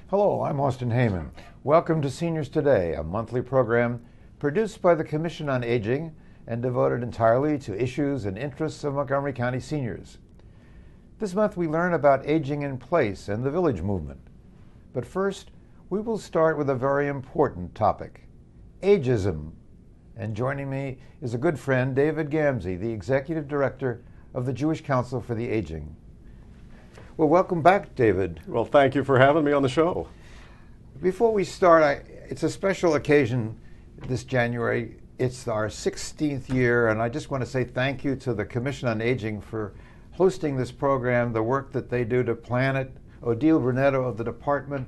Hello, I'm Austin Heyman. Welcome to Seniors Today, a monthly program produced by the Commission on Aging and devoted entirely to issues and interests of Montgomery County seniors. This month we learn about aging in place and the village movement. But first, we will start with a very important topic, ageism. And joining me is a good friend, David Gamse, the Executive Director of the Jewish Council for the Aging. Well, welcome back, David. Well, thank you for having me on the show. Before we start, it's a special occasion this January. It's our 16th year, and I just want to say thank you to the Commission on Aging for hosting this program, the work that they do to plan it, Odile Brunetto of the department,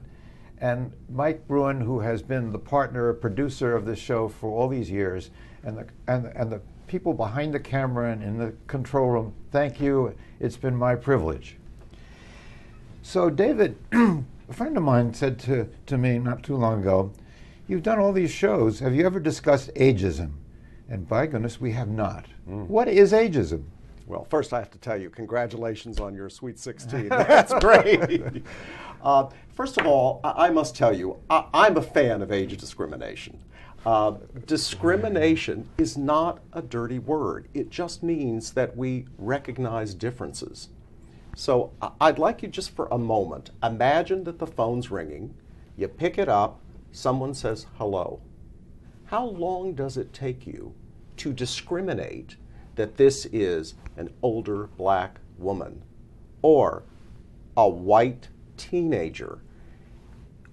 and Mike Bruin, who has been the partner, producer of this show for all these years, and the people behind the camera and in the control room. Thank you. It's been my privilege. So, David, a friend of mine said to me not too long ago, you've done all these shows. Have you ever discussed ageism? And by goodness, we have not. What is ageism? Well, first I have to tell you, congratulations on your Sweet 16. That's great. First of all, I must tell you, I'm a fan of age discrimination. Discrimination is not a dirty word. It just means that we recognize differences. So I'd like you just for a moment, imagine that the phone's ringing, you pick it up, someone says hello. How long does it take you to discriminate that this is an older black woman or a white teenager?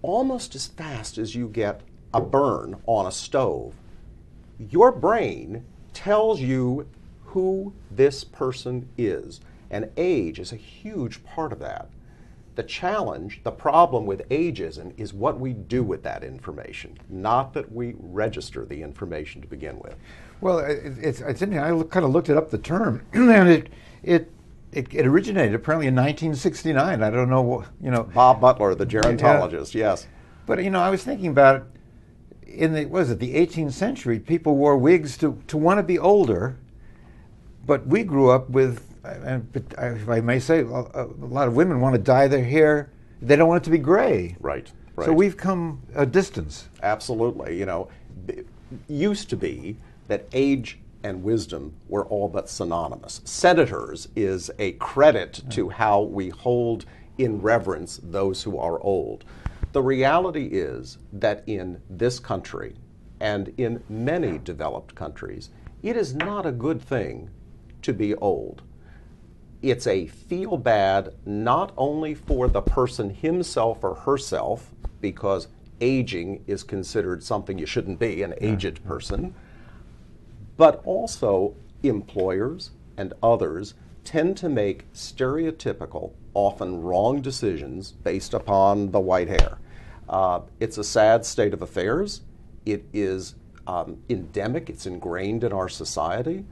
Almost as fast as you get a burn on a stove, your brain tells you who this person is. And age is a huge part of that. The challenge, the problem with ageism is what we do with that information, not that we register the information to begin with. Well, it's interesting. I kind of looked it up, the term, and it originated apparently in 1969. I don't know, Bob Butler, the gerontologist, yes. But, I was thinking about it, in the 18th century, people wore wigs to want to be older, but we grew up with, if I may say, a lot of women want to dye their hair. They don't want it to be gray. Right. So we've come a distance. Absolutely. It used to be that age and wisdom were all but synonymous. Senators is a credit to how we hold in reverence those who are old. The reality is that in this country and in many developed countries, it is not a good thing to be old. It's a feel bad not only for the person himself or herself, because aging is considered something you shouldn't be, an aged person, but also employers and others tend to make stereotypical, often wrong decisions based upon the white hair. It's a sad state of affairs. It is endemic. It's ingrained in our society.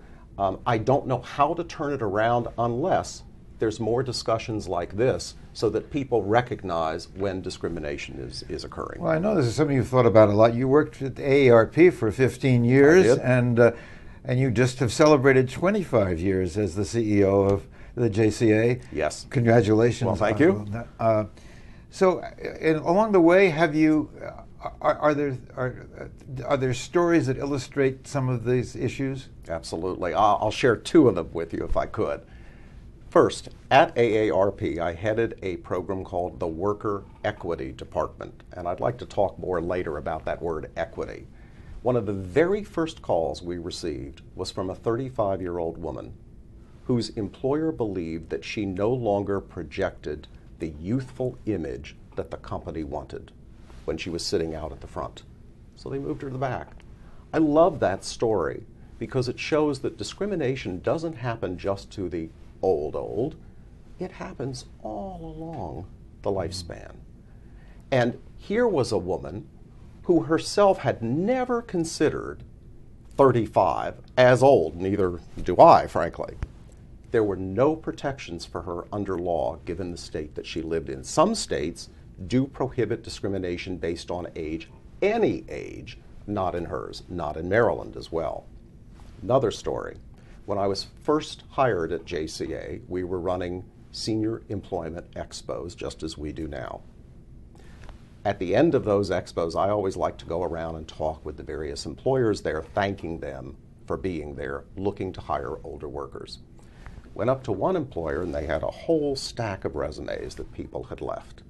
I don't know how to turn it around unless there's more discussions like this so that people recognize when discrimination is occurring. Well, I know this is something you've thought about a lot. You worked at AARP for 15 years, and you just have celebrated 25 years as the CEO of the JCA. Yes. Congratulations. Well, thank you. So, along the way, have you? Are there stories that illustrate some of these issues? Absolutely. I'll share two of them with you if I could. First, at AARP, I headed a program called the Worker Equity Department, and I'd like to talk more later about that word equity. One of the very first calls we received was from a 35-year-old woman whose employer believed that she no longer projected the youthful image that the company wanted when she was sitting out at the front. So they moved her to the back. I love that story because it shows that discrimination doesn't happen just to the old. It happens all along the lifespan. And here was a woman who herself had never considered 35, as old, neither do I, frankly. There were no protections for her under law given the state that she lived in. Some states do prohibit discrimination based on age, any age, not in hers, not in Maryland as well. Another story. When I was first hired at JCA, we were running senior employment expos, just as we do now. At the end of those expos, I always like to go around and talk with the various employers there, thanking them for being there, looking to hire older workers. Went up to one employer and they had a whole stack of resumes that people had left.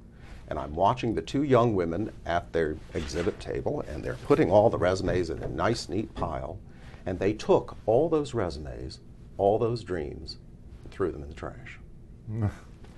And I'm watching the two young women at their exhibit table, and they're putting all the resumes in a nice, neat pile. And they took all those resumes, all those dreams, and threw them in the trash.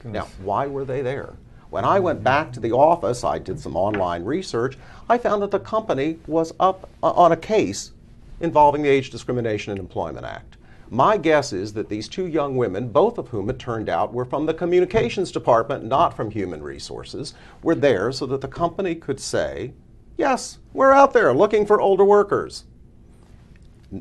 Now, why were they there? When I went back to the office, I did some online research, I found that the company was up on a case involving the Age Discrimination in Employment Act. My guess is that these two young women, both of whom it turned out were from the communications department, not from human resources, were there so that the company could say, yes, we're out there looking for older workers.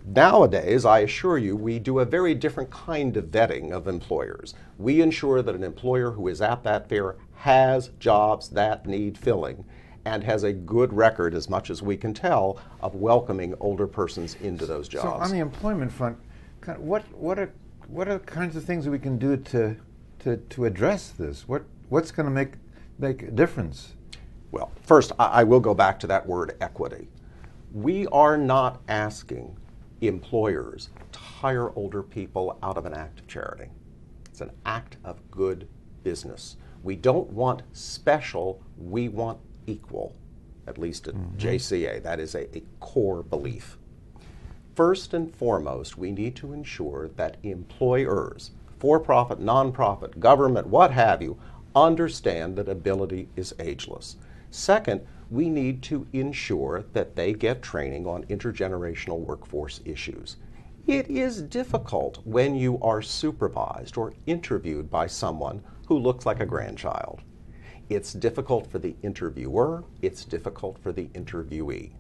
Nowadays, I assure you, we do a very different kind of vetting of employers. We ensure that an employer who is at that fair has jobs that need filling and has a good record, as much as we can tell, of welcoming older persons into those jobs. So on the employment front, what are the kinds of things that we can do to address this? What's going to make a difference? Well, first, I will go back to that word equity. We are not asking employers to hire older people out of an act of charity. It's an act of good business. We don't want special, we want equal, at least at JCA. That is a core belief. First and foremost, we need to ensure that employers, for-profit, non-profit, government, what have you, understand that ability is ageless. Second, we need to ensure that they get training on intergenerational workforce issues. It is difficult when you are supervised or interviewed by someone who looks like a grandchild. It's difficult for the interviewer, it's difficult for the interviewee.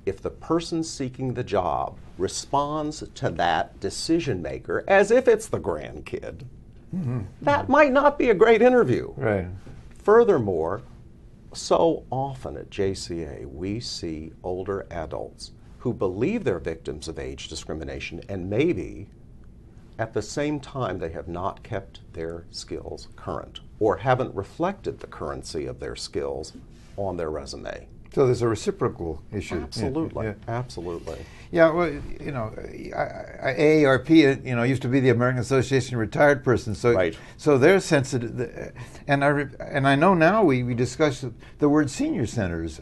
If the person seeking the job responds to that decision maker as if it's the grandkid, that might not be a great interview. Right. Furthermore, so often at JCA we see older adults who believe they're victims of age discrimination, and maybe at the same time they have not kept their skills current or haven't reflected the currency of their skills on their resume. So there's a reciprocal issue. Absolutely, absolutely. Yeah, well, you know, AARP, you know, used to be the American Association of Retired Persons, so right. So they're sensitive, and I know now we discuss the word senior centers.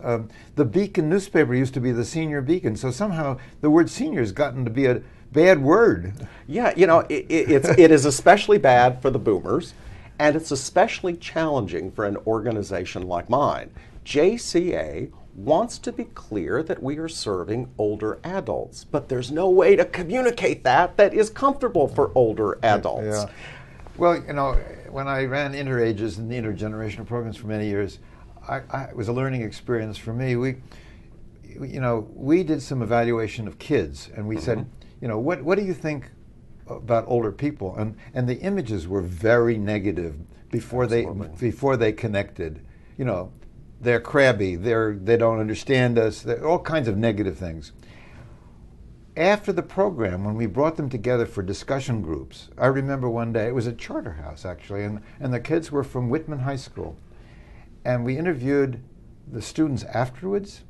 The Beacon newspaper used to be the Senior Beacon, so somehow the word senior has gotten to be a bad word. Yeah, you know, it is especially bad for the boomers, and it's especially challenging for an organization like mine. JCA wants to be clear that we are serving older adults, but there's no way to communicate that is comfortable for older adults. Yeah. Well, you know, when I ran interages and intergenerational programs for many years, it was a learning experience for me. We did some evaluation of kids, and we said, you know, what do you think about older people? And the images were very negative before they connected. You know, they're crabby, they don't understand us, all kinds of negative things. After the program, when we brought them together for discussion groups, I remember one day, it was at Charterhouse actually, and the kids were from Whitman High School. And we interviewed the students afterwards.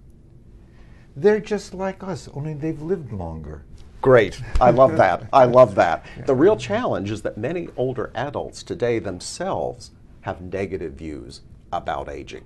They're just like us, only they've lived longer. Great. I love that. I love that. The real challenge is that many older adults today themselves have negative views about aging.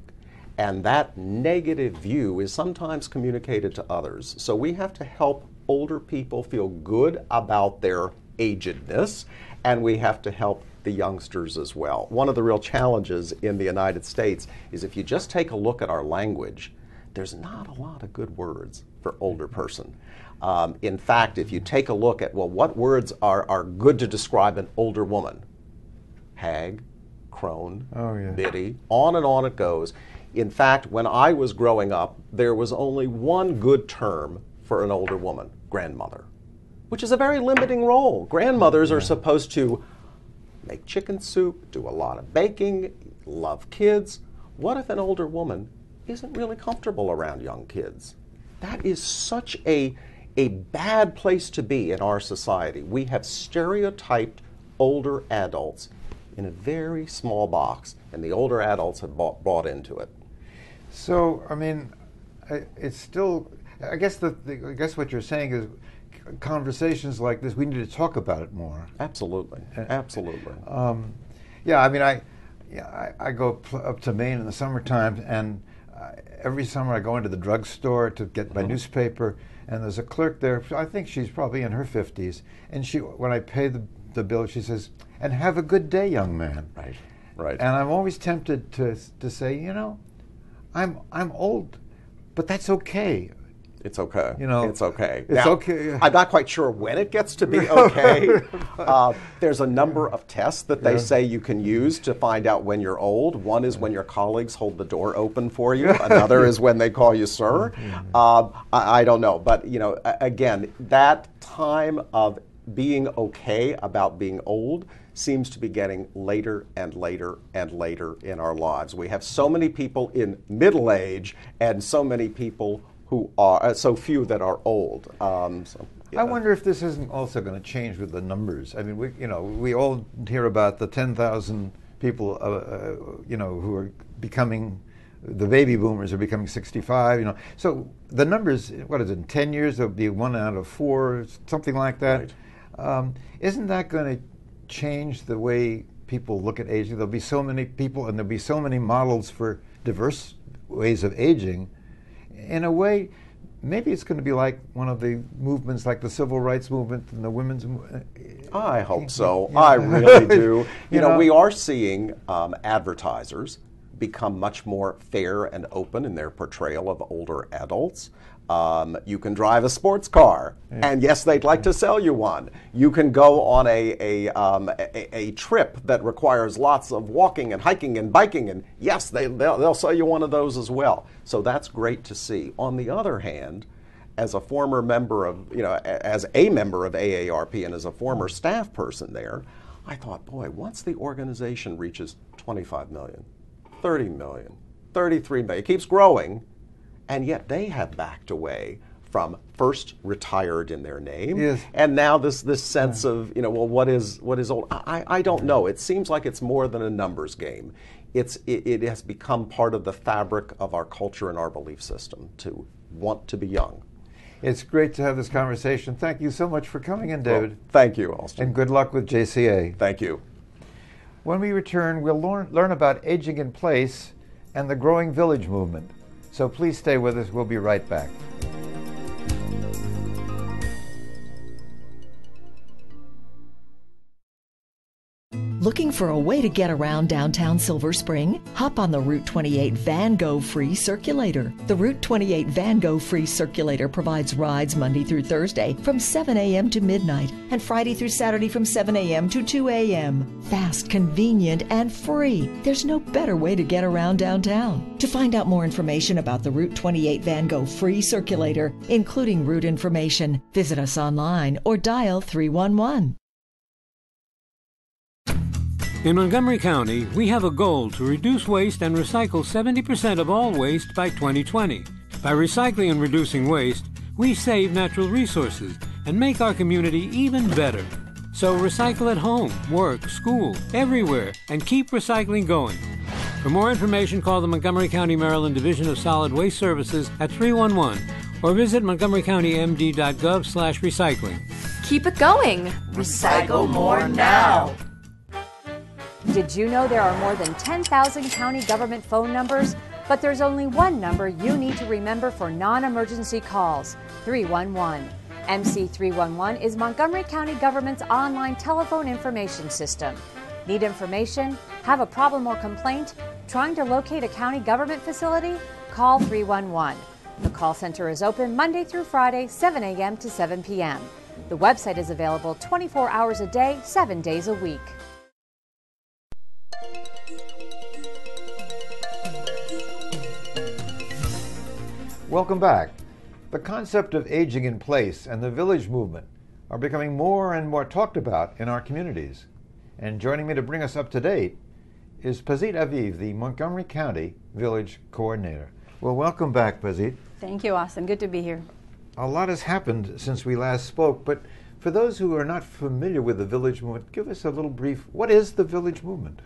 And that negative view is sometimes communicated to others. So we have to help older people feel good about their agedness, and we have to help the youngsters as well. One of the real challenges in the United States is if you just take a look at our language, there's not a lot of good words for older person. In fact, if you take a look at, well, what words are good to describe an older woman? Hag, crone, biddy, on and on it goes. In fact, when I was growing up, there was only one good term for an older woman, grandmother, which is a very limiting role. Grandmothers are supposed to make chicken soup, do a lot of baking, love kids. What if an older woman isn't really comfortable around young kids? That is such a bad place to be in our society. We have stereotyped older adults in a very small box, and the older adults have bought into it. So, I mean, it's still, I guess what you're saying is conversations like this, we need to talk about it more. Absolutely, absolutely. Yeah, I mean, I go up to Maine in the summertime, and every summer I go into the drugstore to get my newspaper, and there's a clerk there. I think she's probably in her 50s, and when I pay the bill, she says, "And have a good day, young man." Right, right. And I'm always tempted to say, you know, I'm old, but that's okay. It's okay. You know, it's okay. It's now, okay. I'm not quite sure when it gets to be okay. There's a number of tests that they say you can use to find out when you're old. One is when your colleagues hold the door open for you. Another is when they call you sir. I don't know, but you know, again, that time of being okay about being old seems to be getting later and later and later in our lives. We have so many people in middle age and so many people who are so few that are old. I wonder if this isn't also going to change with the numbers. I mean, we all hear about the 10,000 people, who are becoming, the baby boomers are becoming 65. You know, so the numbers, what is it? In 10 years, there'll be 1 out of 4, something like that. Right. Isn't that going to change the way people look at aging? There'll be so many people, and there'll be so many models for diverse ways of aging. In a way, maybe it's going to be like one of the movements, like the civil rights movement and the women's movement. I hope so. Yeah. I really do. You know, we are seeing advertisers become much more fair and open in their portrayal of older adults. You can drive a sports car, and yes, they'd like to sell you one. You can go on a trip that requires lots of walking and hiking and biking, and yes, they'll sell you one of those as well. So that's great to see. On the other hand, as a former member of, as a member of AARP and as a former staff person there, I thought, boy, once the organization reaches 25 million, 30 million, 33 million, it keeps growing. And yet they have backed away from first retired in their name, yes, and now this sense of, well, what is old? I don't know. It seems like it's more than a numbers game. It has become part of the fabric of our culture and our belief system to want to be young. It's great to have this conversation. Thank you so much for coming in, David. Well, thank you, Alston. And good luck with JCA. Thank you. When we return, we'll learn about aging in place and the growing village movement. So please stay with us. We'll be right back. Looking for a way to get around downtown Silver Spring? Hop on the Route 28 Van Go Free Circulator. The Route 28 Van Go Free Circulator provides rides Monday through Thursday from 7 a.m. to midnight and Friday through Saturday from 7 a.m. to 2 a.m. Fast, convenient, and free. There's no better way to get around downtown. To find out more information about the Route 28 Van Go Free Circulator, including route information, visit us online or dial 311. In Montgomery County, we have a goal to reduce waste and recycle 70% of all waste by 2020. By recycling and reducing waste, we save natural resources and make our community even better. So recycle at home, work, school, everywhere, and keep recycling going. For more information, call the Montgomery County, Maryland Division of Solid Waste Services at 311 or visit montgomerycountymd.gov/recycling. Keep it going. Recycle more now. Did you know there are more than 10,000 county government phone numbers? But there's only one number you need to remember for non-emergency calls, 311. MC311 is Montgomery County government's online telephone information system. Need information? Have a problem or complaint? Trying to locate a county government facility? Call 311. The call center is open Monday through Friday, 7 a.m. to 7 p.m. The website is available 24 hours a day, 7 days a week. Welcome back. The concept of aging in place and the village movement are becoming more and more talked about in our communities. And joining me to bring us up to date is Pazit Aviv, the Montgomery County Village Coordinator. Well, welcome back, Pazit. Thank you, Austin. Good to be here. A lot has happened since we last spoke, but for those who are not familiar with the village movement, give us a little brief. What is the village movement?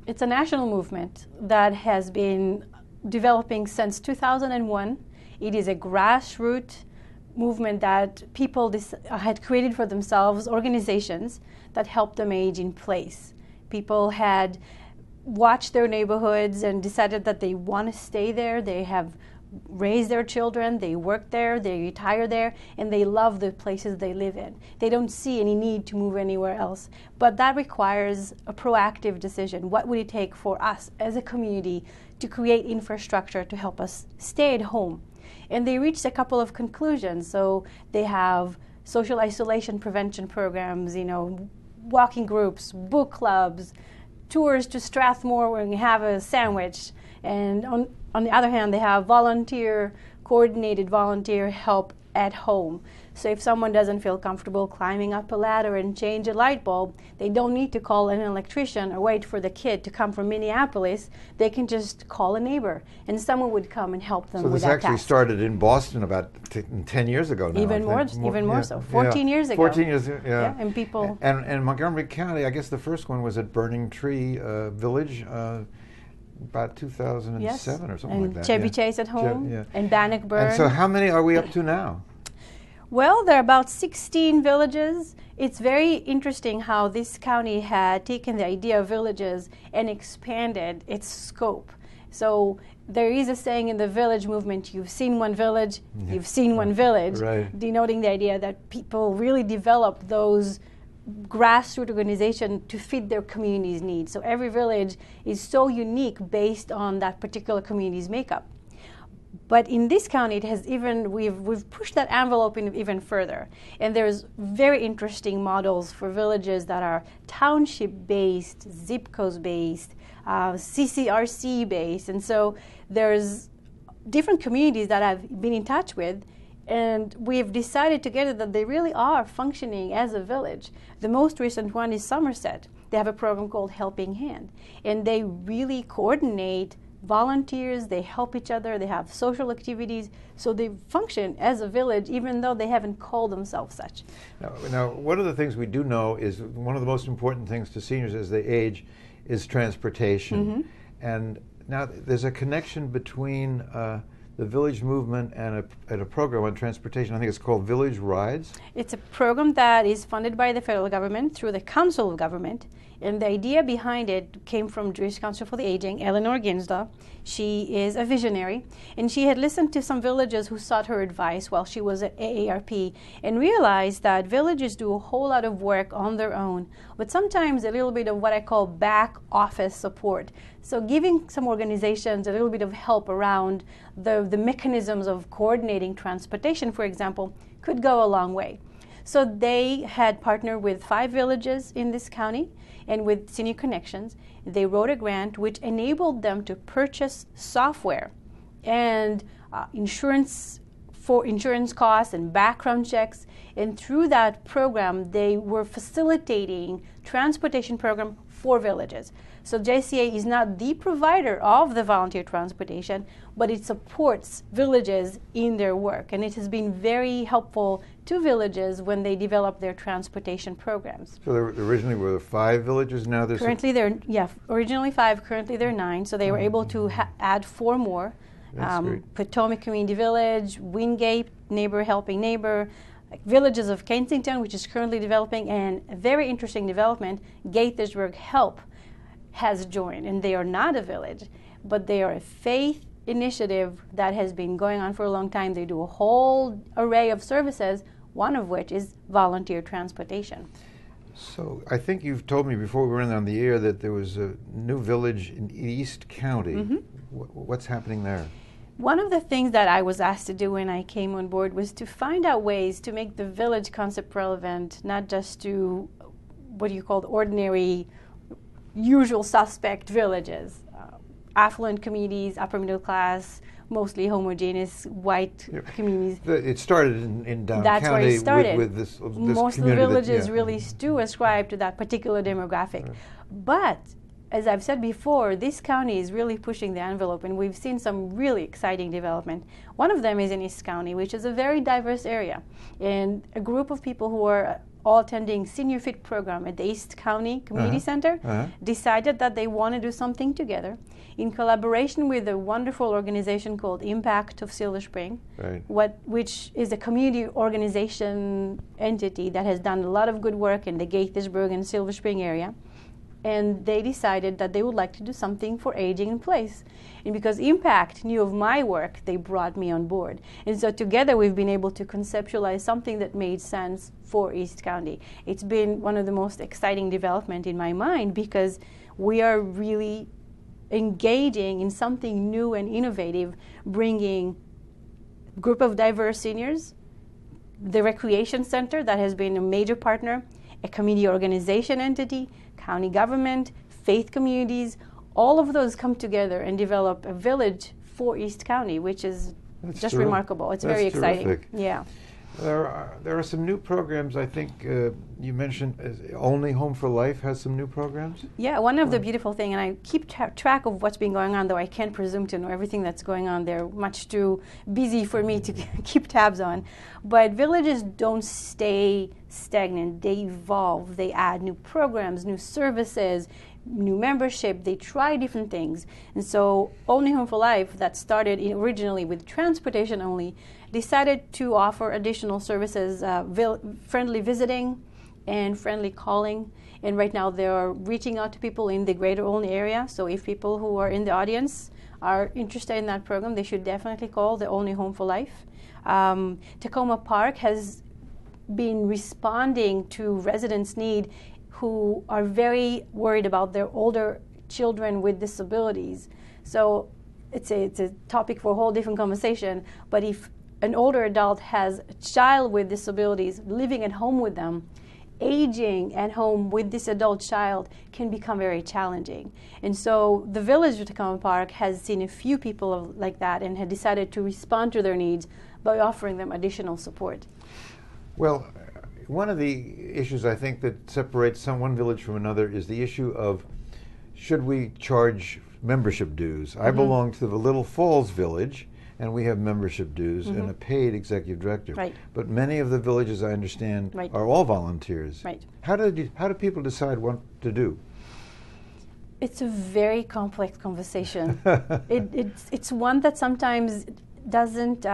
It's a national movement that has been developing since 2001. It is a grassroots movement that people had created for themselves, organizations that help them age in place. People had watched their neighborhoods and decided that they want to stay there. They have raised their children, they work there, they retire there, and they love the places they live in. They don't see any need to move anywhere else. But that requires a proactive decision. What would it take for us as a community to create infrastructure to help us stay at home? And they reached a couple of conclusions. So they have social isolation prevention programs, walking groups, book clubs, tours to Strathmore where you have a sandwich. And on the other hand, they have coordinated volunteer help at home. So if someone doesn't feel comfortable climbing up a ladder and change a light bulb, they don't need to call an electrician or wait for the kid to come from Minneapolis. They can just call a neighbor, and someone would come and help them with that task. So this actually started in Boston about 10 years ago now. Even more so. 14 years ago. 14 years ago, yeah. And people... And Montgomery County, I guess the first one was at Burning Tree Village, about 2007 or something like that. And Chevy Chase at home, and Bannockburn. And so how many are we up to now? Well, there are about 16 villages. It's very interesting how this county had taken the idea of villages and expanded its scope. So there is a saying in the village movement, you've seen one village, you've seen one village, right, denoting the idea that people really develop those grassroots organization to fit their community's needs. So every village is so unique based on that particular community's makeup. But in this county, we've pushed that envelope even further. And there's very interesting models for villages that are township-based, zip code-based, CCRC-based. And so there's different communities that I've been in touch with, and we've decided together that they really are functioning as a village. The most recent one is Somerset. They have a program called Helping Hand, and they really coordinate volunteers, they help each other, they have social activities, so they function as a village even though they haven't called themselves such. Now, one of the things we do know is one of the most important things to seniors as they age is transportation. Mm-hmm. And now there's a connection between the village movement and a program on transportation. I think it's called Village Rides. It's a program that is funded by the federal government through the Council of Government. And the idea behind it came from Jewish Council for the Aging, Eleanor Ginsdahl. She is a visionary, and she had listened to some villages who sought her advice while she was at AARP and realized that villages do a whole lot of work on their own, but sometimes a little bit of what I call back office support. So giving some organizations a little bit of help around the mechanisms of coordinating transportation, for example, could go a long way. So they had partnered with 5 villages in this county and with Senior Connections. They wrote a grant which enabled them to purchase software and insurance costs and background checks. And through that program, they were facilitating transportation program for villages. So JCA is not the provider of the volunteer transportation, but it supports villages in their work. And it has been very helpful to villages when they develop their transportation programs. So there originally were 5 villages, now there's... Currently originally 5, currently there are 9. So they were able to add 4 more. Potomac Community Village, Wingate, Neighbor Helping Neighbor, Villages of Kensington, which is currently developing, and a very interesting development, Gaithersburg Help has joined. And they are not a village, but they are a faith initiative that has been going on for a long time. They do a whole array of services, one of which is volunteer transportation. So I think you've told me before we went on the air that there was a new village in East County. Mm-hmm. What's happening there? One of the things that I was asked to do when I came on board was to find out ways to make the village concept relevant, not just to what you call the ordinary, usual suspect villages. Affluent communities, upper middle class, mostly homogeneous white communities. It started in Down That's County where it started. with this Most of the villages really do ascribe to that particular demographic. Right. But as I've said before, this county is really pushing the envelope, and we've seen some really exciting development. One of them is in East County, which is a very diverse area. And a group of people who are all attending Senior Fit program at the East County Community Center decided that they want to do something together in collaboration with a wonderful organization called Impact of Silver Spring, which is a community organization entity that has done a lot of good work in the Gaithersburg and Silver Spring area. And they decided that they would like to do something for aging in place. And because Impact knew of my work, they brought me on board. And so together we've been able to conceptualize something that made sense for East County. It's been one of the most exciting developments in my mind because we are really engaging in something new and innovative, bringing a group of diverse seniors, the recreation center that has been a major partner, a community organization entity, county government, faith communities, all of those come together and develop a village for East County, which is just remarkable. It's very exciting. Terrific. Yeah. There are some new programs. I think you mentioned Only Home for Life has some new programs. Yeah, one of the beautiful things, and I keep track of what's been going on, though I can't presume to know everything that's going on. They're much too busy for me to keep tabs on. But villages don't stay stagnant. They evolve. They add new programs, new services, new membership. They try different things. And so Only Home for Life, that started originally with transportation only, decided to offer additional services, friendly visiting and friendly calling. And right now they are reaching out to people in the greater Olney area. So if people who are in the audience are interested in that program, they should definitely call the Only Home for Life. Tacoma Park has been responding to residents' need who are very worried about their older children with disabilities. So it's a topic for a whole different conversation, but if an older adult has a child with disabilities living at home with them, aging at home with this adult child can become very challenging. And so the Village of Tacoma Park has seen a few people like that and had decided to respond to their needs by offering them additional support. Well, one of the issues I think that separates one village from another is the issue of should we charge membership dues. I belong to the Little Falls Village, and we have membership dues and a paid executive director. Right. But many of the villages, I understand, Right. are all volunteers. Right. How do people decide what to do? It's a very complex conversation. It's one that sometimes doesn't.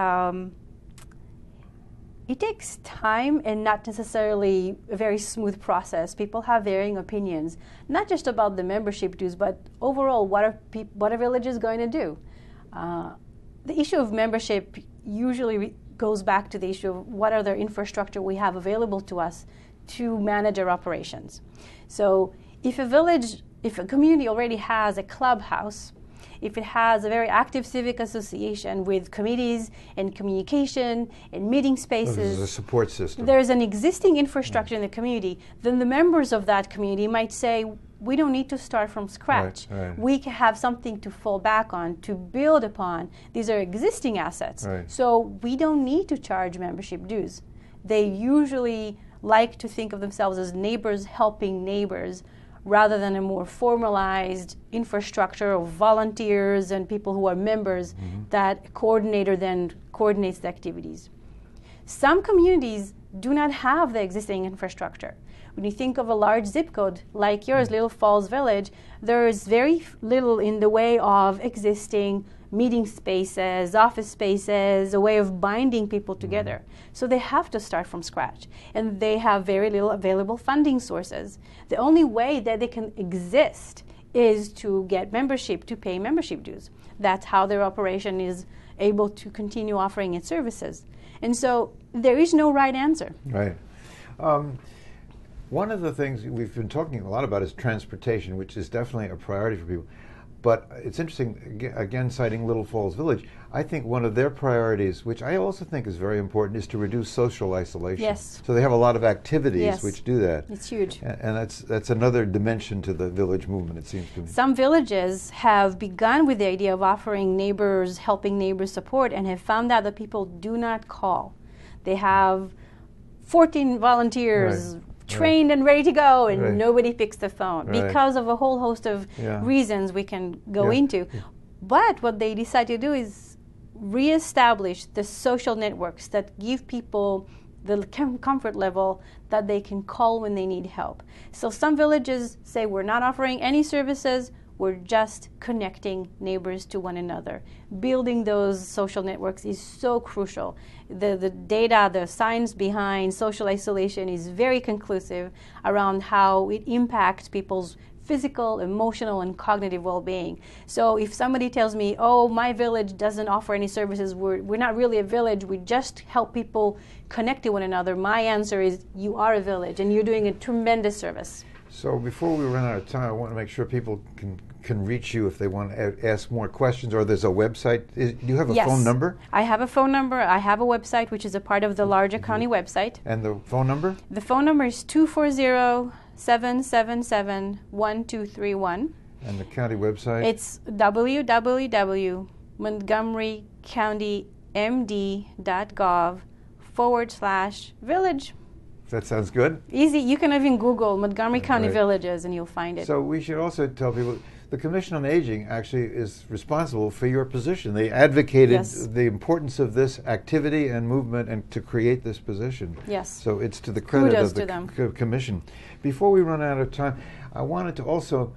It takes time and not necessarily a very smooth process. People have varying opinions, not just about the membership dues, but overall, what are villages going to do? The issue of membership usually goes back to the issue of what other infrastructure we have available to us to manage our operations. So if a community already has a clubhouse, if it has a very active civic association with committees and communication and meeting spaces, There's a support system. There's an existing infrastructure in the community, then the members of that community might say, we don't need to start from scratch. Right. We can have something to fall back on, to build upon. These are existing assets. Right. So we don't need to charge membership dues. They usually like to think of themselves as neighbors helping neighbors, rather than a more formalized infrastructure of volunteers and people who are members that a coordinator then coordinates the activities. Some communities do not have the existing infrastructure. When you think of a large zip code like yours, Little Falls Village, there is very little in the way of existing meeting spaces, office spaces, a way of binding people together. So they have to start from scratch. And they have very little available funding sources. The only way that they can exist is to get membership, to pay membership dues. That's how their operation is able to continue offering its services. And so there is no right answer. Right. One of the things we've been talking a lot about is transportation, which is definitely a priority for people. But it's interesting, again, citing Little Falls Village, I think one of their priorities, which I also think is very important, is to reduce social isolation. Yes. So they have a lot of activities Yes. which do that. It's huge. And that's another dimension to the village movement, it seems to me. Some villages have begun with the idea of offering neighbors, helping neighbors support, and have found out that people do not call. They have 14 volunteers Right. trained and ready to go, and Right. nobody picks the phone Right. because of a whole host of Yeah. reasons we can go Yeah. into. But what they decide to do is reestablish the social networks that give people the comfort level that they can call when they need help. So some villages say we're not offering any services, we're just connecting neighbors to one another. Building those social networks is so crucial. The data, the science behind social isolation is very conclusive around how it impacts people's physical, emotional, and cognitive well-being. So if somebody tells me, oh, my village doesn't offer any services, we're not really a village, we just help people connect to one another, my answer is, you are a village, and you're doing a tremendous service. So before we run out of time, I want to make sure people can reach you if they want to ask more questions, or there's a website. Do you have a Yes. phone number? I have a phone number. I have a website, which is a part of the larger county website. And the phone number? The phone number is 240-777-1231. And the county website? It's www.montgomerycountymd.gov/village. That sounds good. Easy. You can even Google Montgomery County Right. Villages and you'll find it. So we should also tell people the Commission on Aging actually is responsible for your position. They advocated Yes. the importance of this activity and movement and to create this position. Yes. So it's to the credit Kudos of the to them. Commission. Before we run out of time, I wanted to also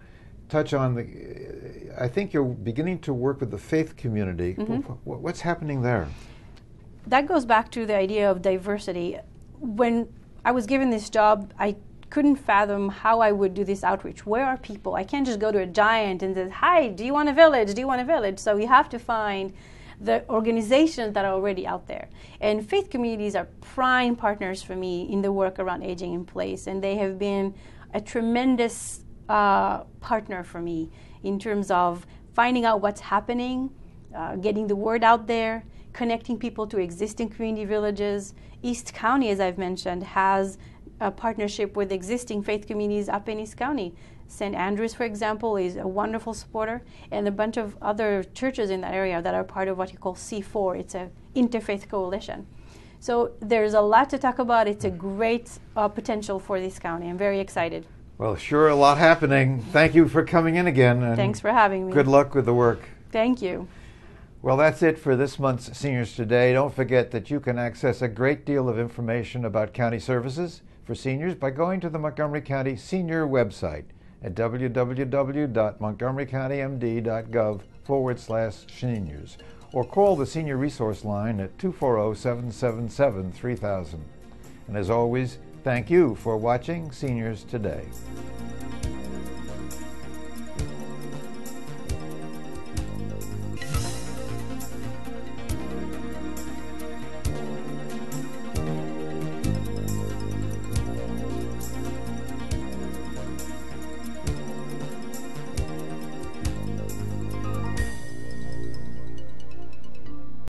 touch on I think you're beginning to work with the faith community. What's happening there? That goes back to the idea of diversity. When I was given this job, I couldn't fathom how I would do this outreach. Where are people? I can't just go to a giant and say, hi, do you want a village? Do you want a village? So you have to find the organizations that are already out there. And faith communities are prime partners for me in the work around aging in place. And they have been a tremendous partner for me in terms of finding out what's happening, getting the word out there, connecting people to existing community villages. East County, as I've mentioned, has a partnership with existing faith communities up in East County. St. Andrews, for example, is a wonderful supporter, and a bunch of other churches in that area that are part of what you call C4. It's an interfaith coalition. So there's a lot to talk about. It's a great potential for this county. I'm very excited. Well, sure, a lot happening. Thank you for coming in again. And thanks for having me. Good luck with the work. Thank you. Well, that's it for this month's Seniors Today. Don't forget that you can access a great deal of information about county services for seniors by going to the Montgomery County Senior website at www.montgomerycountymd.gov/seniors or call the Senior Resource Line at 240-777-3000. And as always, thank you for watching Seniors Today.